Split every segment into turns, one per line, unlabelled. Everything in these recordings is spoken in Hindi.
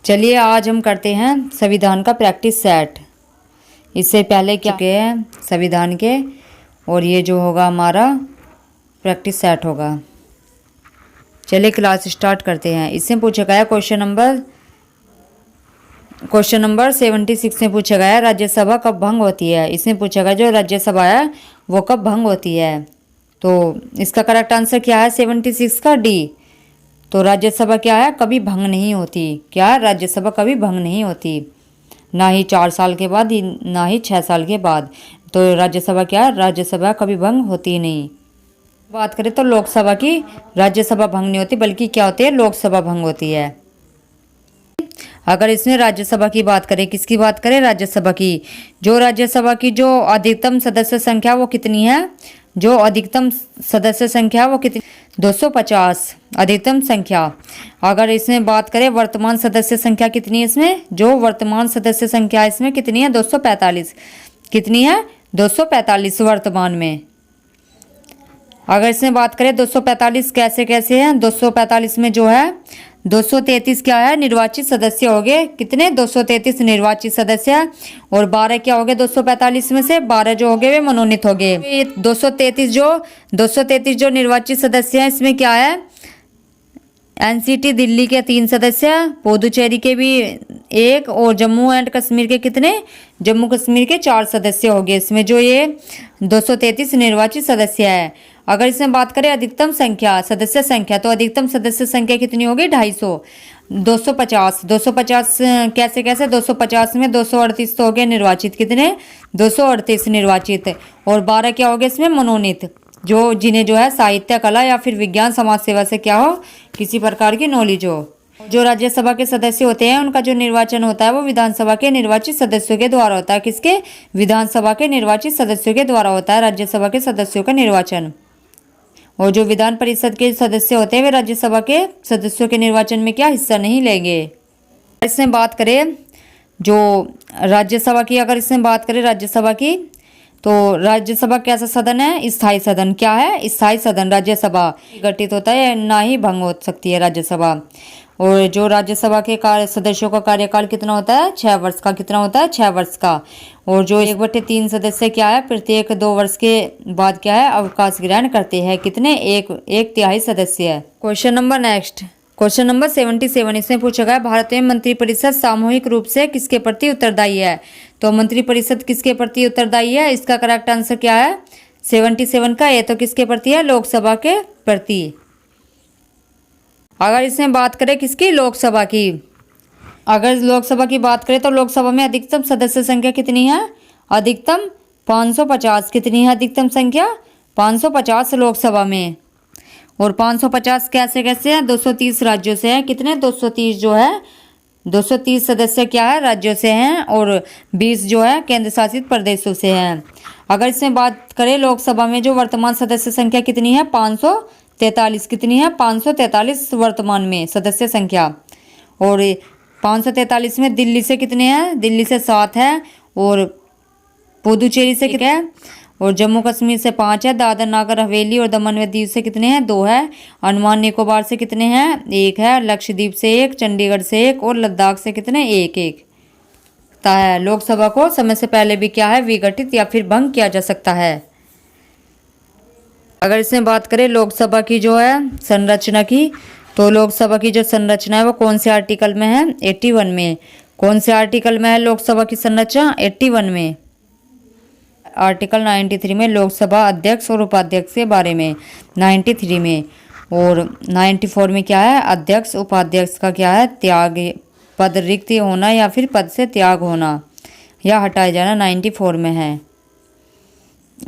चलिए आज हम करते हैं संविधान का प्रैक्टिस सेट। इससे पहले क्या के हैं संविधान के, और ये जो होगा हमारा प्रैक्टिस सेट होगा। चलिए क्लास स्टार्ट करते हैं। इससे पूछा गया क्वेश्चन नंबर 76 में पूछा गया राज्यसभा कब भंग होती है। इसमें पूछा गया जो राज्यसभा है वो कब भंग होती है। तो इसका करेक्ट आंसर क्या है 76 का डी। तो राज्यसभा क्या है, कभी भंग नहीं होती। क्या राज्यसभा कभी भंग नहीं होती, ना ही 4 साल के बाद ना ही 6 साल के बाद। तो राज्यसभा क्या है, राज्यसभा कभी भंग होती नहीं। बात करें तो लोकसभा की राज्यसभा भंग नहीं होती, बल्कि क्या होती है, लोकसभा भंग होती है। अगर इसमें राज्यसभा की बात करें, किसकी बात करें, राज्यसभा की। जो राज्यसभा की जो अधिकतम सदस्य संख्या वो कितनी है, जो अधिकतम सदस्य संख्या वो कितनी, 250 अधिकतम संख्या। अगर इसमें बात करें वर्तमान सदस्य संख्या कितनी है इसमें, जो वर्तमान सदस्य संख्या इसमें कितनी है, 245। कितनी है, 245 वर्तमान में। अगर इसमें बात करें 245 कैसे कैसे है, 245 में जो है 233 क्या है, निर्वाचित सदस्य हो गए। कितने, 233 निर्वाचित सदस्य, और 12 क्या हो गए 245 में से, 12 जो हो गए वे मनोनीत हो गए। 233 जो निर्वाचित सदस्य हैं इसमें क्या है, एनसीटी दिल्ली के 3 सदस्य, पुदुचेरी के भी 1, और जम्मू एंड कश्मीर के कितने, जम्मू कश्मीर के 4 सदस्य हो गए इसमें, जो ये 233 निर्वाचित सदस्य है। अगर इसमें बात करें अधिकतम संख्या सदस्य संख्या, तो अधिकतम सदस्य संख्या कितनी होगी, 250। 250 कैसे कैसे, 250 में 238 तो हो गए निर्वाचित, कितने, 238 निर्वाचित, और 12 क्या हो गए इसमें मनोनीत, जो जिन्हें जो है साहित्य, कला या फिर विज्ञान, समाज सेवा से क्या हो, किसी प्रकार की नॉलेज हो। जो राज्यसभा के सदस्य होते हैं उनका जो निर्वाचन होता है वो विधानसभा के निर्वाचित सदस्यों के द्वारा होता है। किसके, विधानसभा के निर्वाचित सदस्यों के द्वारा होता है राज्यसभा के सदस्यों का निर्वाचन। और जो विधान परिषद के सदस्य होते हैं वे राज्यसभा के सदस्यों के निर्वाचन में क्या हिस्सा नहीं लेंगे। इसमें बात करें जो राज्यसभा की, अगर इसमें बात करें राज्यसभा की, तो राज्यसभा कैसा सदन है, स्थायी सदन। क्या है, स्थायी सदन। राज्यसभा गठित होता है, ना ही भंग हो सकती है राज्यसभा। और जो राज्यसभा के सदस्यों का कार्यकाल कितना होता है, 6 वर्ष का। कितना होता है, 6 वर्ष का। और जो 1/3 सदस्य क्या है, प्रत्येक 2 वर्ष के बाद क्या है, अवकाश ग्रहण करते हैं। कितने, एक तिहाई सदस्य है। Question number next, question number 77। इसमें पूछा गया भारत में मंत्रिपरिषद सामूहिक रूप से किसके प्रति उत्तरदायी है। तो मंत्रिपरिषद किसके प्रति उत्तरदायी है, इसका करेक्ट आंसर क्या है 77 का ए। तो किसके प्रति है, लोकसभा के प्रति। अगर इसमें बात करें किसकी, लोकसभा की, अगर लोकसभा की बात करें तो लोकसभा में अधिकतम सदस्य संख्या कितनी है, अधिकतम 550। कितनी है अधिकतम संख्या, 550 लोकसभा में। और 550 कैसे कैसे है, 230 राज्यों से है। कितने, 230 जो है 230 सदस्य क्या है, राज्यों से हैं, और 20 जो है केंद्र शासित प्रदेशों से हैं। अगर इसमें बात करें लोकसभा में जो वर्तमान सदस्य संख्या कितनी है, 543। कितनी है, 543 वर्तमान में सदस्य संख्या। और 543 में दिल्ली से कितने हैं, दिल्ली से 7 है, और पुदुचेरी से कितने हैं, और जम्मू कश्मीर से 5 है, दादर नागर हवेली और दमन व दीव से कितने हैं, 2 है, अंडमान निकोबार से कितने हैं, 1 है, लक्षद्वीप से 1, चंडीगढ़ से 1, और लद्दाख से कितने, 1 है। लोकसभा को समय से पहले भी क्या है, विघटित या फिर भंग किया जा सकता है। अगर इसमें बात करें लोकसभा की जो है संरचना की, तो लोकसभा की जो संरचना है वो कौन से आर्टिकल में है, 81 में। कौन से आर्टिकल में है लोकसभा की संरचना, 81 में। आर्टिकल 93 में लोकसभा अध्यक्ष और उपाध्यक्ष के बारे में, 93 में। और 94 में क्या है, अध्यक्ष उपाध्यक्ष का क्या है, त्याग, पद रिक्त होना या फिर पद से त्याग होना या हटाए जाना, 94 में है।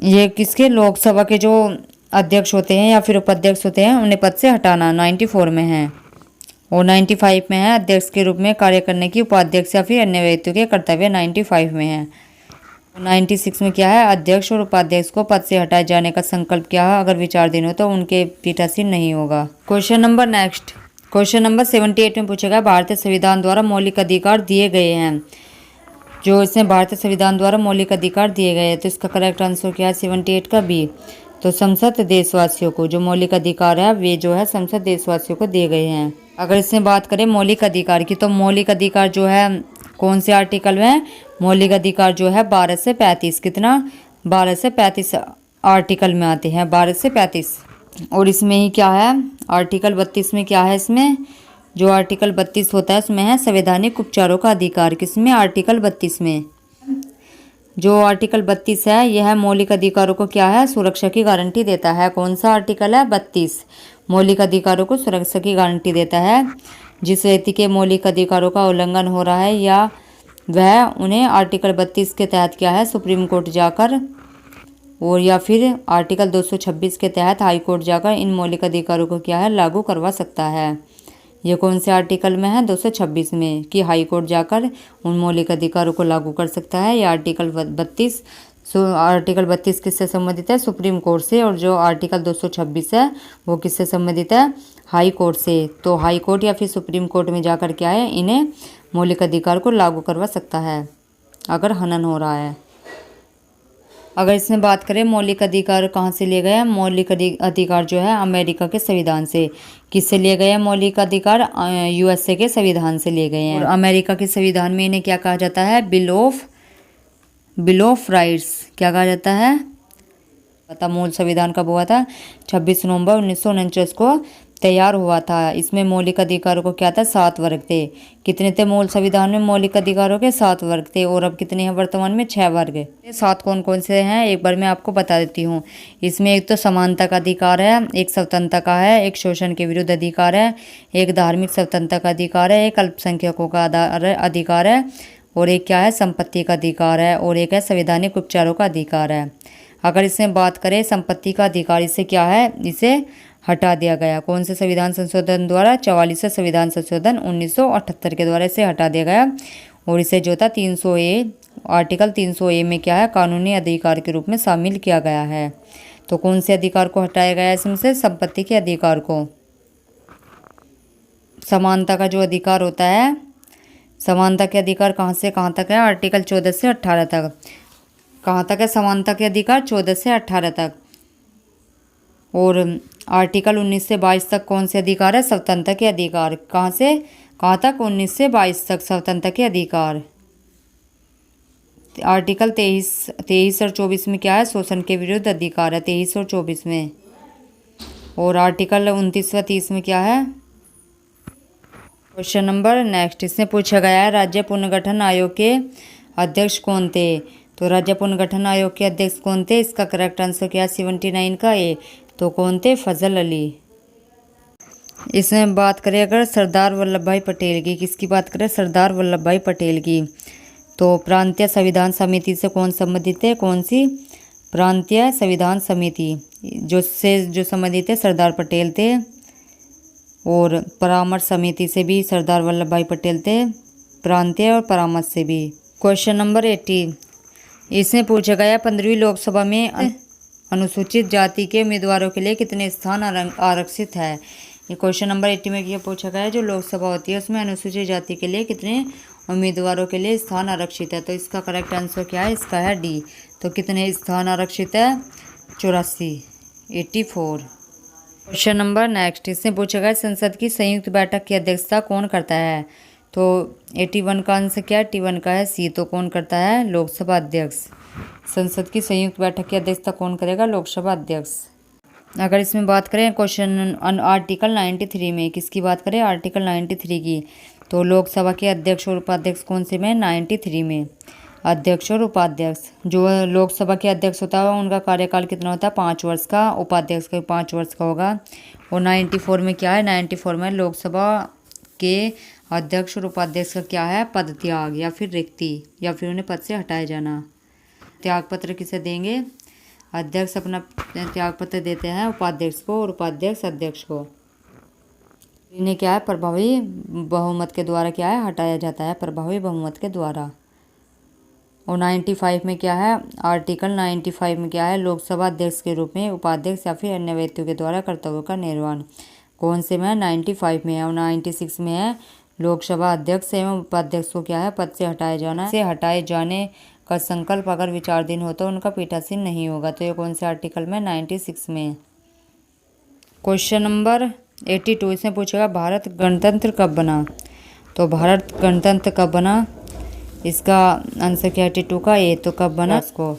ये किसके, लोकसभा के जो अध्यक्ष होते हैं या फिर उपाध्यक्ष होते हैं उन्हें पद से हटाना, 94 में है। और 95 में है अध्यक्ष के रूप में कार्य करने की उपाध्यक्ष या फिर अन्य व्यक्तियों के कर्तव्य, 95 में है। 96 में क्या है, अध्यक्ष और उपाध्यक्ष को पद से हटाए जाने का संकल्प क्या है, अगर विचाराधीन हो तो उनके पीठासीन नहीं होगा। Question number next, question number 78 में पूछा गया भारतीय संविधान द्वारा मौलिक अधिकार दिए गए हैं। जो इसमें भारतीय संविधान द्वारा मौलिक अधिकार दिए गए हैं, तो इसका करेक्ट आंसर क्या है 78 का बी। तो संसद देशवासियों को जो मौलिक अधिकार है वे जो है संसद देशवासियों को दिए गए हैं। अगर इसमें बात करें मौलिक अधिकार की, तो मौलिक अधिकार जो है कौन से आर्टिकल में? मौलिक अधिकार जो है 12 से 35, कितना? 12 से 35 आर्टिकल में आते हैं, 12 से 35। और इसमें ही क्या है, आर्टिकल 32 में क्या है? इसमें जो आर्टिकल 32 होता है उसमें है संवैधानिक उपचारों का अधिकार। किसमें? आर्टिकल 32 में। जो आर्टिकल 32 है यह मौलिक अधिकारों को क्या है? सुरक्षा की गारंटी देता है। कौन सा आर्टिकल है? 32। मौलिक अधिकारों को सुरक्षा की गारंटी देता है। जिस व्यक्ति के मौलिक अधिकारों का उल्लंघन हो रहा है या वह उन्हें आर्टिकल 32 के तहत क्या है सुप्रीम कोर्ट जाकर और या फिर आर्टिकल 226 के तहत हाई कोर्ट जाकर इन मौलिक अधिकारों को क्या है लागू करवा सकता है। ये कौन से आर्टिकल में है? 226 में, कि हाई कोर्ट जाकर उन मौलिक अधिकारों को लागू कर सकता है। या आर्टिकल 32, आर्टिकल 32 किससे संबंधित है? सुप्रीम कोर्ट से। और जो आर्टिकल 226 है वो किससे संबंधित है? हाई कोर्ट से। तो हाई कोर्ट या फिर सुप्रीम कोर्ट में जाकर क्या है इन्हें मौलिक अधिकार को लागू करवा सकता है अगर हनन हो रहा है। अगर इसमें बात करें मौलिक अधिकार कहाँ से लिए गए हैं? मौलिक अधिकार जो है अमेरिका के संविधान से। किससे लिए गए हैं मौलिक अधिकार? यूएसए के संविधान से लिए गए हैं। और अमेरिका के संविधान में इन्हें क्या कहा जाता है? Bill of rights. क्या कहा जाता है? पता मूल संविधान कब हुआ था? 26 नवंबर 1949 को तैयार हुआ था। इसमें मौलिक अधिकारों को क्या था? 7 वर्ग थे। कितने थे मूल संविधान में मौलिक अधिकारों के? 7 वर्ग थे। और अब कितने हैं वर्तमान में? 6 वर्ग। 7 कौन कौन से हैं एक बार मैं आपको बता देती हूँ। इसमें एक तो समानता का अधिकार है, एक स्वतंत्रता का है, एक शोषण के विरुद्ध अधिकार है, एक धार्मिक स्वतंत्रता का अधिकार है, एक अल्पसंख्यकों का अधिकार है, और एक क्या है? संपत्ति का अधिकार है, और एक है संवैधानिक उपचारों का अधिकार है। अगर इसमें बात करें संपत्ति का अधिकार, इससे क्या है? इसे हटा दिया गया। कौन से संविधान संशोधन द्वारा? 44वें संविधान संशोधन 1978 के द्वारा इसे हटा दिया गया। और इसे जो था 300A, आर्टिकल 300A में क्या है? कानूनी अधिकार के रूप में शामिल किया गया है। तो कौन से अधिकार को हटाया गया है इसमें से? संपत्ति के अधिकार को। समानता का जो अधिकार होता है, समानता के अधिकार कहाँ से कहाँ तक है? आर्टिकल 14 से 18 तक। कहाँ तक है समानता के अधिकार? 14 से 18 तक। और आर्टिकल 19 से 22 तक कौन से अधिकार है? स्वतंत्रता के अधिकार। कहाँ से कहाँ तक? 19 से 22 तक स्वतंत्रता के अधिकार। आर्टिकल 23 और 24 में क्या है? शोषण के विरुद्ध अधिकार है, 23 और 24 में। और आर्टिकल 29 व 30 में क्या है? क्वेश्चन नंबर नेक्स्ट, इसमें पूछा गया है राज्य पुनर्गठन आयोग के अध्यक्ष कौन थे? तो राज्य पुनर्गठन आयोग के अध्यक्ष कौन थे? इसका करेक्ट आंसर क्या है? 79 का ए। तो कौन थे? फजल अली। इसमें बात करें अगर सरदार वल्लभ भाई पटेल की, किसकी बात करें? सरदार वल्लभ भाई पटेल की। तो प्रांतीय संविधान समिति से कौन संबंधित है? कौन सी? प्रांतीय संविधान समिति जो संबंधित है सरदार पटेल थे। और परामर्श समिति से भी सरदार वल्लभ भाई पटेल थे, प्रांतीय और परामर्श से भी। क्वेश्चन नंबर 80, इसमें पूछा गया 15वीं लोकसभा में अनुसूचित जाति के उम्मीदवारों के लिए कितने स्थान आरक्षित है? ये क्वेश्चन नंबर 80 में ये पूछा गया है जो लोकसभा होती है उसमें अनुसूचित जाति के लिए कितने उम्मीदवारों के लिए स्थान आरक्षित है? तो इसका करेक्ट आंसर क्या है? इसका है डी। तो कितने स्थान आरक्षित है? 84, 84। क्वेश्चन नंबर नेक्स्ट, इसमें पूछा गया संसद की संयुक्त बैठक की अध्यक्षता कौन करता है? तो 81 का आंसर क्या है? 81 का है सी। तो कौन करता है? लोकसभा अध्यक्ष। संसद की संयुक्त बैठक की अध्यक्षता कौन करेगा? लोकसभा अध्यक्ष। अगर इसमें बात करें क्वेश्चन आर्टिकल 93 में, किसकी बात करें? आर्टिकल 93 की। तो लोकसभा के अध्यक्ष और उपाध्यक्ष कौन से में? 93 में। अध्यक्ष और उपाध्यक्ष, जो लोकसभा के अध्यक्ष होता है उनका कार्यकाल कितना होता है? 5 वर्ष का। उपाध्यक्ष का 5 वर्ष का होगा। और 94 में क्या है? 94 में लोकसभा के अध्यक्ष और उपाध्यक्ष का क्या है? पद त्याग या फिर रिक्ति, या फिर उन्हें पद से हटाया जाना। त्याग पत्र किसे देंगे? अध्यक्ष अपना त्याग पत्र देते हैं उपाध्यक्ष को, और उपाध्यक्ष अध्यक्ष को। इन्हें क्या है? प्रभावी बहुमत के द्वारा क्या है? हटाया जाता है, प्रभावी बहुमत के द्वारा। और 95 में क्या है? आर्टिकल 95 में क्या है? लोकसभा अध्यक्ष के रूप में उपाध्यक्ष या फिर अन्य व्यक्तियों के द्वारा कर्तव्यों का निर्वहन। कौन से में है? 95 में है। और 96 में है लोकसभा अध्यक्ष एवं उपाध्यक्ष को क्या है? पद से हटाए जाना। से हटाए जाने का संकल्प अगर विचारधीन हो तो उनका पीठासीन नहीं होगा। तो ये कौन से आर्टिकल में, 96 में। क्वेश्चन नंबर 82 इसमें पूछेगा भारत गणतंत्र कब बना। तो भारत गणतंत्र कब बना, इसका आंसर क्या है 82 का, ये तो कब बना इसको